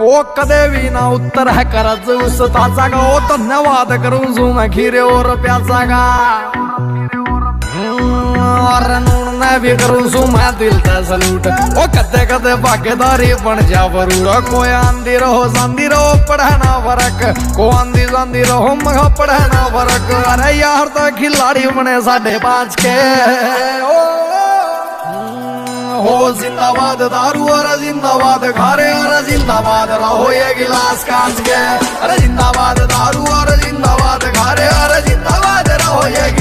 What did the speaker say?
ओ कदे भी ना उत्तर है करज उस ताजा का। ओ धन्यवाद करूं सू मैं खीरे और प्याजा का। और नून ने भी करूं सू मैं दिल से सलूट। ओ कदे कदे भागीदारी बन जा बरूर। कोई आंधी रहो सांधी रहो पढ़े ना फर्क। को आंधी सांधी रहो मगा पढ़े ना फर्क। अरे यार तो खिलाड़ी बने 5.5 के। हो जिंदाबाद दारू और जिंदाबाद खारे और जिंदाबाद रहो ये गिलास कांच के। अरे जिंदाबाद दारू और जिंदाबाद खारे और जिंदाबाद रहो ये